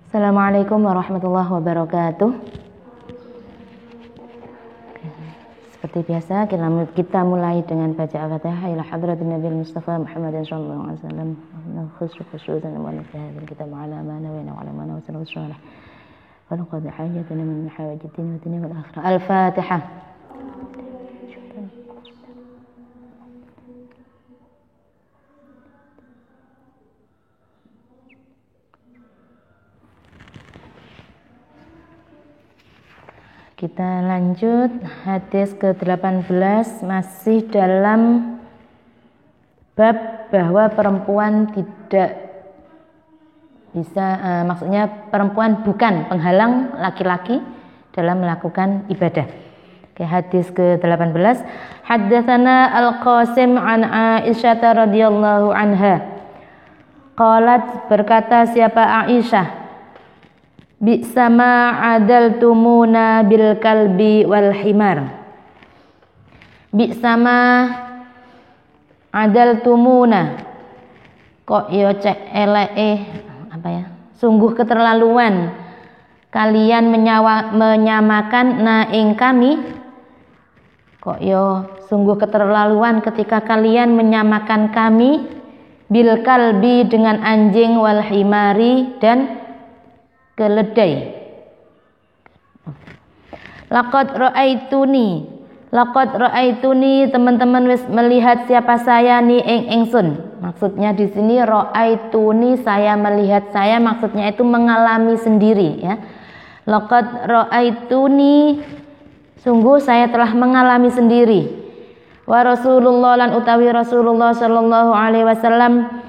Assalamualaikum warahmatullahi wabarakatuh. Seperti biasa kita mulai dengan baca Al-Fatihah ila hadratin Nabi Mustafa Muhammad sallallahu alaihi wasallam. Khusyu'an wa nafahatan kita ma'ala ma nawina wa ala ma nawsana wassalah. Wa laqad hajatana min hawajitina wa dunya wal akhirah. Al-Fatihah. Kita lanjut hadis ke-18 masih dalam bab bahwa perempuan tidak bisa maksudnya perempuan bukan penghalang laki-laki dalam melakukan ibadah. Oke, hadis ke-18 haddatsana Al-Qasim an Aisyah radhiyallahu anha. Qalat, berkata siapa Aisyah, Bi'sama adaltumuna bil kalbi wal himar. Bi'sama adaltumuna. Kok yo cek eleke apa ya? Sungguh keterlaluan kalian menyamakan na ing kami. Kok yo sungguh keterlaluan ketika kalian menyamakan kami bil kalbi dengan anjing wal himari dan keledai. Laqad ra'aituni teman-teman wis melihat siapa saya ni ingsun. Maksudnya di sini ra'aituni saya melihat saya, maksudnya itu mengalami sendiri ya. Laqad ra'aituni sungguh saya telah mengalami sendiri. Wa Rasulullah lan utawi Rasulullah sallallahu alaihi wasallam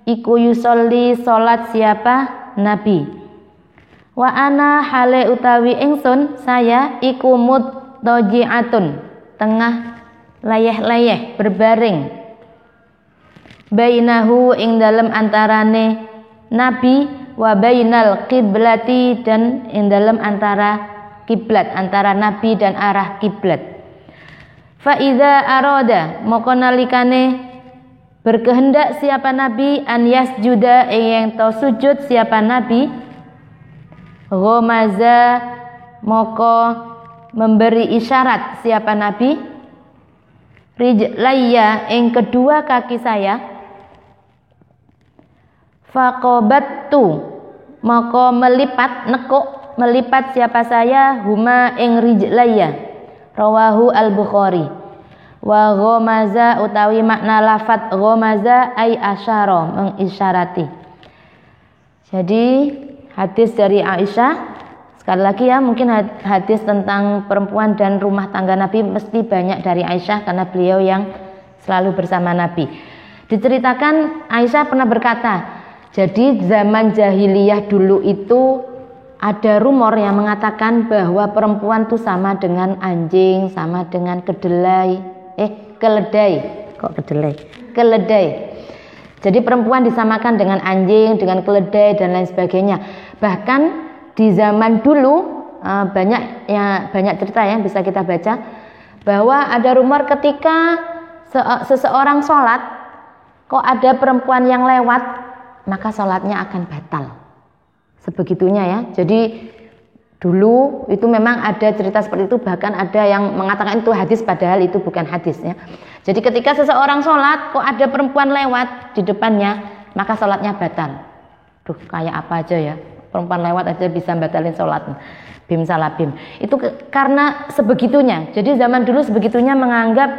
iku yusolli salat siapa? Nabi. Wa ana hale utawi ingsun saya iku mudtaji'atun tengah layeh-layeh berbaring bainahu ing dalem antarane nabi wa bainal qiblati dan ing dalem antara kiblat, antara nabi dan arah kiblat. Fa idza arada moko nalikane berkehendak siapa nabi an yasjuda ing to sujud siapa nabi Ghomaza moko memberi isyarat siapa Nabi rijlaya ing kedua kaki saya faqabattu moko melipat siapa saya huma ing rijlaya rawahu al-Bukhari. Wa ghomaza utawi makna lafat ghomaza ay asyara mengisyarati. Jadi hadis dari Aisyah, sekali lagi ya, mungkin hadis tentang perempuan dan rumah tangga Nabi mesti banyak dari Aisyah karena beliau yang selalu bersama Nabi. Diceritakan Aisyah pernah berkata, jadi zaman jahiliyah dulu itu ada rumor yang mengatakan bahwa perempuan itu sama dengan anjing, sama dengan keledai. Jadi perempuan disamakan dengan anjing, dengan keledai dan lain sebagainya. Bahkan di zaman dulu banyak cerita yang bisa kita baca bahwa ada rumor ketika seseorang sholat kok ada perempuan yang lewat maka sholatnya akan batal. Sebegitunya ya. Jadi dulu itu memang ada cerita seperti itu, bahkan ada yang mengatakan itu hadis padahal itu bukan hadis ya. Jadi ketika seseorang sholat kok ada perempuan lewat di depannya maka sholatnya batal. Duh, kayak apa aja ya, perempuan lewat aja bisa batalin sholat. Bim salah bim. Itu karena sebegitunya. Jadi zaman dulu sebegitunya menganggap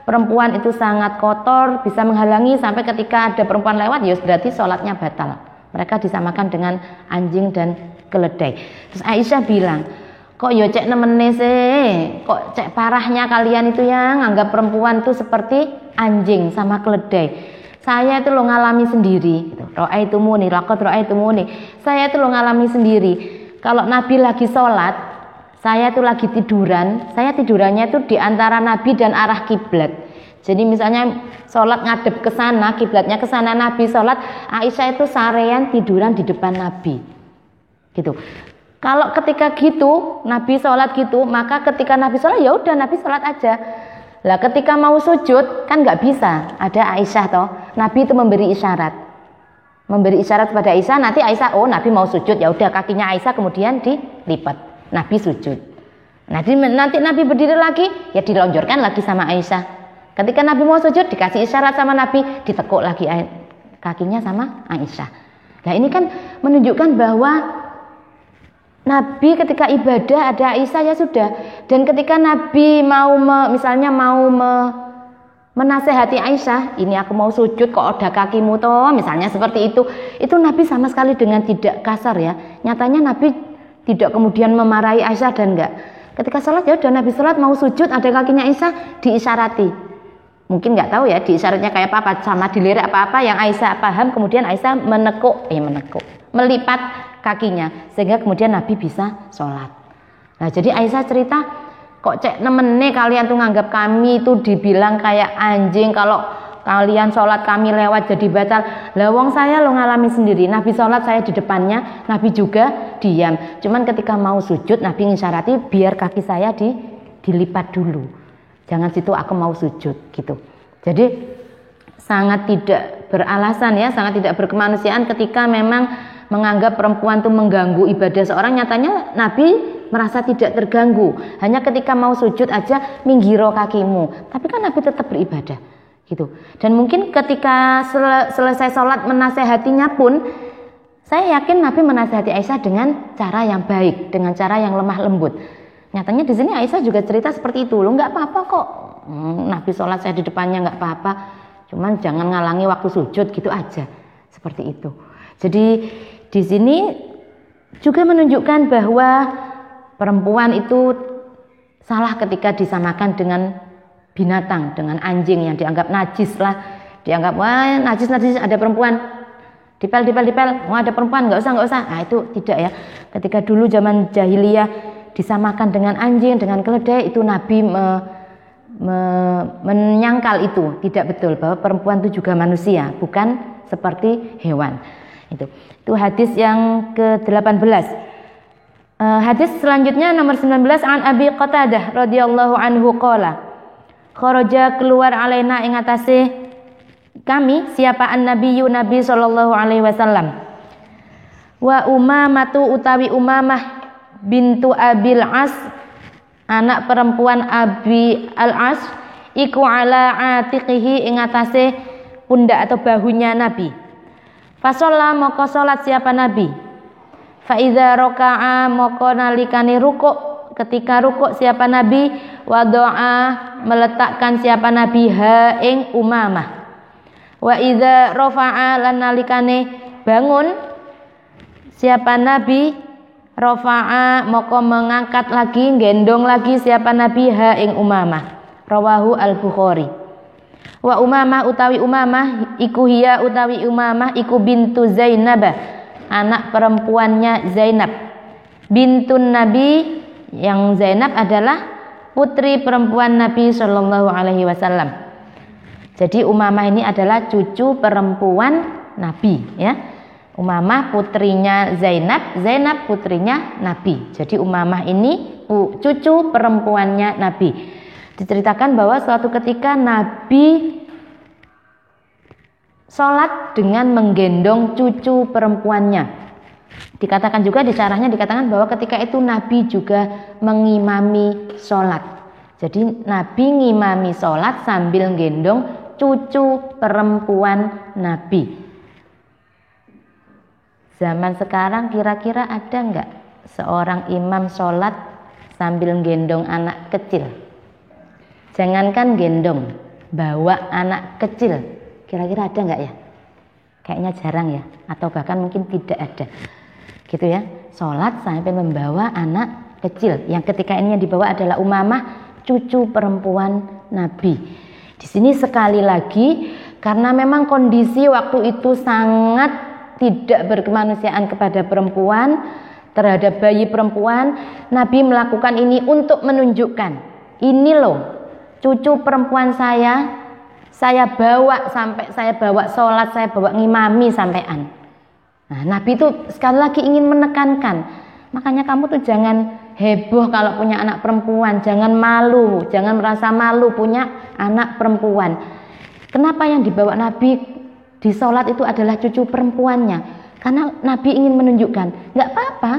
perempuan itu sangat kotor, bisa menghalangi, sampai ketika ada perempuan lewat ya berarti sholatnya batal. Mereka disamakan dengan anjing dan keledai. Terus Aisyah bilang, kok yo cek nemene sih, kok cek parahnya kalian itu yang anggap perempuan itu seperti anjing sama keledai. Saya itu lo ngalami sendiri. Ra'aitumuni, laqad ra'aitumuni. Saya itu lo ngalami sendiri. Kalau Nabi lagi sholat, saya itu lagi tiduran. Saya tidurannya itu di antara Nabi dan arah kiblat. Jadi misalnya sholat ngadep ke sana, kiblatnya ke sana, Nabi sholat, Aisyah itu sarean tiduran di depan Nabi. Gitu. Kalau ketika gitu Nabi sholat gitu, maka ketika Nabi sholat ya udah Nabi sholat aja. Lah ketika mau sujud kan nggak bisa, ada Aisyah toh, Nabi itu memberi isyarat. memberi isyarat kepada Aisyah. Nanti Aisyah, oh Nabi mau sujud, ya udah kakinya Aisyah kemudian dilipat, Nabi sujud. Nanti Nabi berdiri lagi, ya dilonjorkan lagi sama Aisyah. Ketika Nabi mau sujud, dikasih isyarat sama Nabi, ditekuk lagi kakinya sama Aisyah. Nah ini kan menunjukkan bahwa Nabi ketika ibadah ada Aisyah ya sudah. Dan ketika Nabi mau misalnya mau menasehati Aisyah, ini aku mau sujud kok ada kakimu toh, misalnya seperti itu Nabi sama sekali dengan tidak kasar ya. Nyatanya Nabi tidak kemudian memarahi Aisyah dan enggak. Ketika sholat ya udah Nabi sholat mau sujud ada kakinya Aisyah diisyarati. Mungkin nggak tahu ya diisyaratnya kayak apa, sama dilirik apa yang Aisyah paham, kemudian Aisyah melipat kakinya sehingga kemudian Nabi bisa sholat. Nah jadi Aisyah cerita, kok cek nemene kalian tuh nganggap kami itu dibilang kayak anjing kalau kalian sholat kami lewat jadi batal. Lah wong saya lo ngalami sendiri, Nabi sholat saya di depannya, Nabi juga diam. Cuman ketika mau sujud Nabi ngisyarati biar kaki saya dilipat dulu. Jangan situ aku mau sujud gitu. Jadi sangat tidak beralasan ya, sangat tidak berkemanusiaan ketika memang menganggap perempuan itu mengganggu ibadah seorang. Nyatanya Nabi merasa tidak terganggu. Hanya ketika mau sujud aja minggiro kakimu. Tapi kan Nabi tetap beribadah gitu. Dan mungkin ketika selesai sholat menasehatinya pun, saya yakin Nabi menasehati Aisyah dengan cara yang baik, dengan cara yang lemah lembut. Nyatanya di sini Aisyah juga cerita seperti itu. Loh nggak apa-apa kok. Nabi sholat saya di depannya nggak apa-apa. Cuman jangan ngalangi waktu sujud gitu aja. Seperti itu. Jadi di sini juga menunjukkan bahwa perempuan itu salah ketika disamakan dengan binatang, dengan anjing yang dianggap najis lah. Dianggap wah najis ada perempuan. Dipel, wah ada perempuan nggak usah. Nah itu tidak ya. Ketika dulu zaman jahiliyah disamakan dengan anjing, dengan keledai, itu Nabi menyangkal itu tidak betul, bahwa perempuan itu juga manusia, bukan seperti hewan. Itu hadis yang ke-18. Hadis selanjutnya nomor 19, an Abi Qatadah radhiyallahu anhu qala kharaja keluar alaina ing atase kami siapa an-nabiyyu Nabi sallallahu alaihi wasallam wa Umamatu utawi Umamah bintu Abil As anak perempuan Abi Al-As iku ala atiqihi ing atase pundak atau bahunya Nabi. Fasalla moko salat siapa Nabi. Fa idza raka'a moko nalikane rukuk, ketika rukuk siapa Nabi, wa doa meletakkan siapa Nabi ha ing Umamah. Wa idza rafa'a lan nalikane bangun siapa Nabi, rafa'a moko mengangkat lagi, gendong lagi siapa Nabi ha ing Umamah. Rawahu Al-Bukhari. Wa Umamah utawi Umamah iku hiya utawi Umamah iku bintu Zainab, anak perempuannya Zainab. Bintun Nabi, yang Zainab adalah putri perempuan Nabi sallallahu alaihi wasallam. Jadi Umamah ini adalah cucu perempuan Nabi ya. Umamah putrinya Zainab, Zainab putrinya Nabi. Jadi Umamah ini cucu perempuannya Nabi. Diceritakan bahwa suatu ketika Nabi sholat dengan menggendong cucu perempuannya. Dikatakan juga di syarahnya dikatakan bahwa ketika itu Nabi juga mengimami sholat. Jadi Nabi ngimami sholat sambil gendong cucu perempuan Nabi. Zaman sekarang kira-kira ada nggak seorang imam sholat sambil gendong anak kecil? Jangankan gendong, bawa anak kecil, kira-kira ada nggak ya? Kayaknya jarang ya, atau bahkan mungkin tidak ada, gitu ya. Sholat sampai membawa anak kecil, yang ketika ini yang dibawa adalah Umamah, cucu perempuan Nabi. Di sini sekali lagi, karena memang kondisi waktu itu sangat tidak berkemanusiaan kepada perempuan, terhadap bayi perempuan, Nabi melakukan ini untuk menunjukkan, ini loh cucu perempuan saya bawa sampai saya bawa sholat, saya bawa ngimami sampean. Nah, Nabi itu sekali lagi ingin menekankan, makanya kamu tuh jangan heboh kalau punya anak perempuan, jangan malu, jangan merasa malu punya anak perempuan. Kenapa yang dibawa Nabi di sholat itu adalah cucu perempuannya, karena Nabi ingin menunjukkan nggak apa-apa,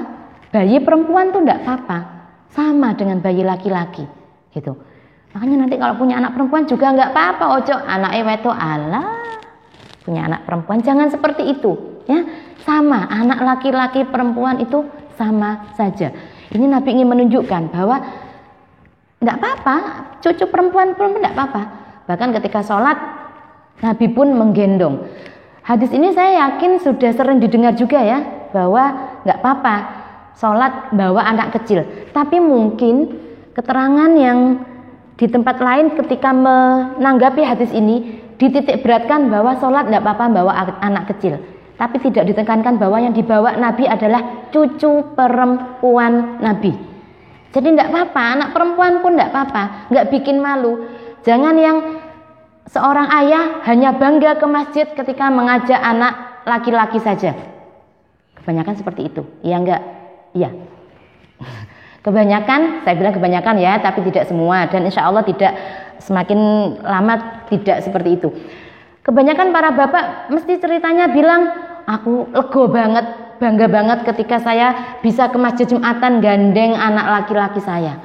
bayi perempuan tuh nggak apa-apa, sama dengan bayi laki-laki gitu. Makanya nanti kalau punya anak perempuan juga nggak apa-apa, ojo anaknya wedo Allah punya anak perempuan, jangan seperti itu ya, sama anak laki-laki perempuan itu sama saja. Ini Nabi ingin menunjukkan bahwa nggak apa-apa, cucu perempuan pun nggak apa-apa. Bahkan ketika sholat Nabi pun menggendong. Hadis ini saya yakin sudah sering didengar juga ya, bahwa nggak apa-apa sholat bawa anak kecil. Tapi mungkin keterangan yang di tempat lain ketika menanggapi hadis ini dititik beratkan bahwa sholat nggak apa-apa bawa anak kecil. Tapi tidak ditekankan bahwa yang dibawa Nabi adalah cucu perempuan Nabi. Jadi nggak apa-apa, anak perempuan pun nggak apa-apa, nggak bikin malu. Jangan yang seorang ayah hanya bangga ke masjid ketika mengajak anak laki-laki saja. Kebanyakan seperti itu, iya enggak? Iya. Kebanyakan, saya bilang kebanyakan ya, tapi tidak semua. Dan insya Allah tidak, semakin lama tidak seperti itu. Kebanyakan para bapak mesti ceritanya bilang, aku lego banget, bangga banget ketika saya bisa ke masjid Jumatan gandeng anak laki-laki saya.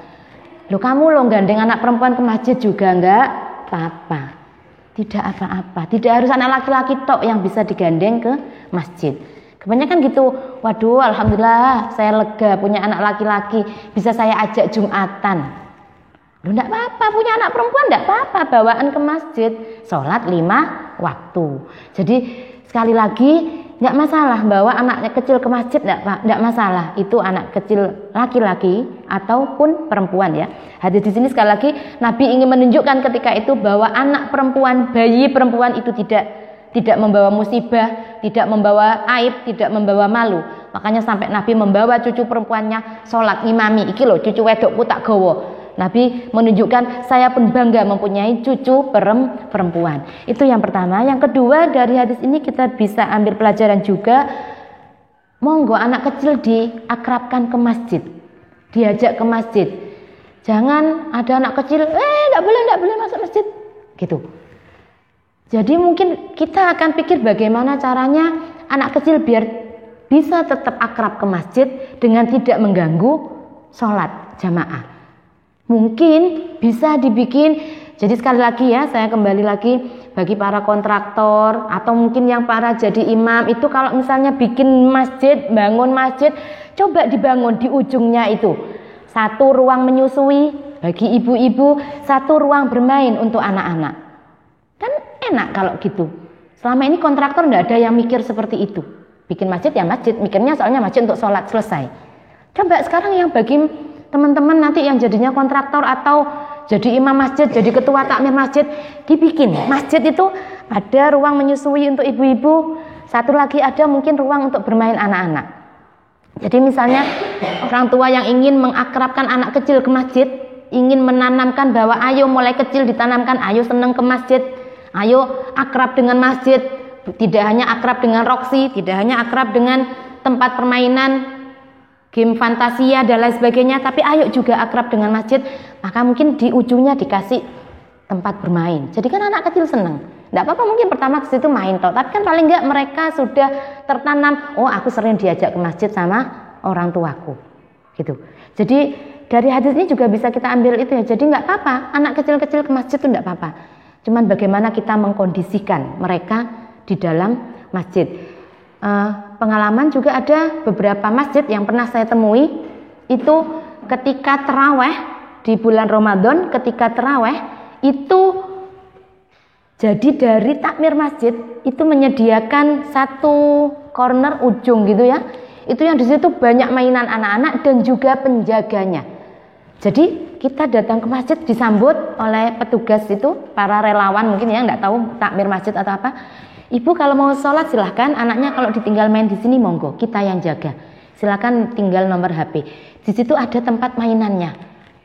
Loh kamu loh gandeng anak perempuan ke masjid juga enggak apa-apa. Tidak apa-apa, tidak harus anak laki-laki tok yang bisa digandeng ke masjid. Kebanyakan gitu, waduh alhamdulillah saya lega punya anak laki-laki, bisa saya ajak Jumatan. Loh enggak apa-apa, punya anak perempuan enggak apa-apa, bawaan ke masjid, sholat 5 waktu. Jadi sekali lagi enggak masalah bawa anaknya kecil ke masjid, enggak masalah. Itu anak kecil laki-laki ataupun perempuan ya. Hadis di sini sekali lagi Nabi ingin menunjukkan ketika itu bahwa anak perempuan, bayi perempuan itu tidak membawa musibah, tidak membawa aib, tidak membawa malu. Makanya sampai Nabi membawa cucu perempuannya sholat ngimami. Iki loh cucu wedokku tak gowo. Nabi menunjukkan saya pun bangga mempunyai cucu perempuan. Itu yang pertama. Yang kedua, dari hadis ini kita bisa ambil pelajaran juga, monggo anak kecil diakrabkan ke masjid, diajak ke masjid. Jangan ada anak kecil, enggak boleh masuk masjid gitu. Jadi mungkin kita akan pikir bagaimana caranya anak kecil biar bisa tetap akrab ke masjid dengan tidak mengganggu sholat jamaah. Mungkin bisa dibikin, jadi sekali lagi ya, saya kembali lagi bagi para kontraktor atau mungkin yang para jadi imam itu, kalau misalnya bikin masjid, bangun masjid, coba dibangun di ujungnya itu satu ruang menyusui bagi ibu-ibu, satu ruang bermain untuk anak-anak. Kan enak kalau gitu. Selama ini kontraktor enggak ada yang mikir seperti itu. Bikin masjid ya masjid, mikirnya soalnya masjid untuk sholat, selesai. Coba sekarang yang bagi teman-teman nanti yang jadinya kontraktor atau jadi imam masjid, jadi ketua takmir masjid, dibikin masjid itu ada ruang menyusui untuk ibu-ibu, satu lagi ada mungkin ruang untuk bermain anak-anak. Jadi misalnya orang tua yang ingin mengakrabkan anak kecil ke masjid, ingin menanamkan bahwa ayo mulai kecil ditanamkan, ayo senang ke masjid, ayo akrab dengan masjid, tidak hanya akrab dengan roksi, tidak hanya akrab dengan tempat permainan, game fantasia dan lain sebagainya, tapi ayo juga akrab dengan masjid. Maka mungkin di ujungnya dikasih tempat bermain. Jadi kan anak kecil senang. Tidak apa-apa mungkin pertama ke situ main toh, tapi kan paling enggak mereka sudah tertanam, oh aku sering diajak ke masjid sama orang tuaku. Gitu. Jadi dari hadis ini juga bisa kita ambil itu ya. Jadi enggak apa-apa, anak kecil-kecil ke masjid itu enggak apa-apa. Cuman bagaimana kita mengkondisikan mereka di dalam masjid. Pengalaman juga ada beberapa masjid yang pernah saya temui itu ketika taraweh di bulan Ramadan, ketika taraweh itu jadi dari takmir masjid itu menyediakan satu corner ujung gitu ya, itu yang di situ banyak mainan anak-anak dan juga penjaganya. Jadi kita datang ke masjid disambut oleh petugas itu, para relawan mungkin ya, nggak tahu takmir masjid atau apa. Ibu kalau mau sholat silahkan, anaknya kalau ditinggal main di sini monggo, kita yang jaga. Silahkan tinggal nomor HP. Di situ ada tempat mainannya.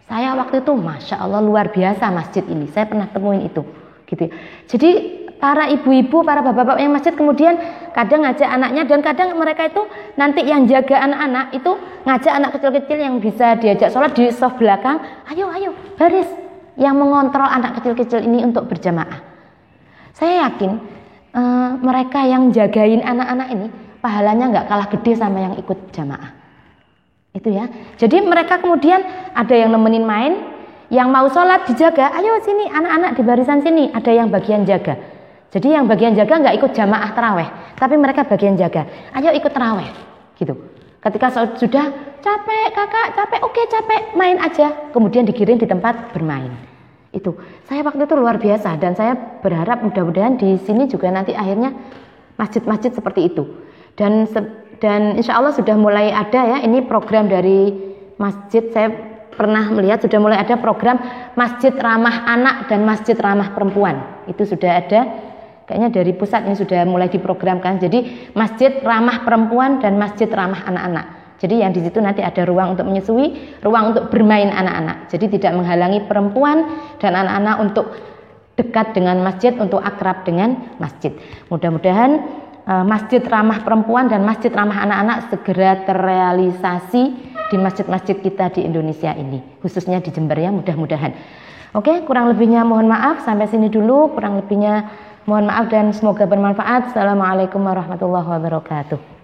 Saya waktu itu, masya Allah luar biasa masjid ini. Saya pernah temuin itu, gitu. Jadi para ibu-ibu, para bapak-bapak yang masjid kemudian kadang ngajak anaknya, dan kadang mereka itu nanti yang jaga anak-anak itu ngajak anak kecil-kecil yang bisa diajak sholat di soft belakang. Ayo baris, yang mengontrol anak kecil-kecil ini untuk berjamaah. Saya yakin mereka yang jagain anak-anak ini pahalanya nggak kalah gede sama yang ikut jamaah. Itu ya. Jadi mereka kemudian ada yang nemenin main, yang mau sholat dijaga, ayo sini anak-anak di barisan sini, ada yang bagian jaga. Jadi yang bagian jaga nggak ikut jamaah taraweh, tapi mereka bagian jaga. Ayo ikut taraweh, gitu. Ketika sudah capek kakak, capek, oke capek, main aja. Kemudian dikirim di tempat bermain. Itu saya waktu itu luar biasa dan saya berharap mudah-mudahan di sini juga nanti akhirnya masjid-masjid seperti itu. Dan insya Allah sudah mulai ada ya, ini program dari masjid. Saya pernah melihat sudah mulai ada program masjid ramah anak dan masjid ramah perempuan. Itu sudah ada. Kayaknya dari pusat ini sudah mulai diprogramkan. Jadi masjid ramah perempuan dan masjid ramah anak-anak. Jadi yang di situ nanti ada ruang untuk menyusui, ruang untuk bermain anak-anak. Jadi tidak menghalangi perempuan dan anak-anak untuk dekat dengan masjid, untuk akrab dengan masjid. Mudah-mudahan masjid ramah perempuan dan masjid ramah anak-anak segera terrealisasi di masjid-masjid kita di Indonesia ini, khususnya di Jember ya, mudah-mudahan. Oke, kurang lebihnya mohon maaf, sampai sini dulu. Kurang lebihnya mohon maaf dan semoga bermanfaat. Assalamualaikum warahmatullahi wabarakatuh.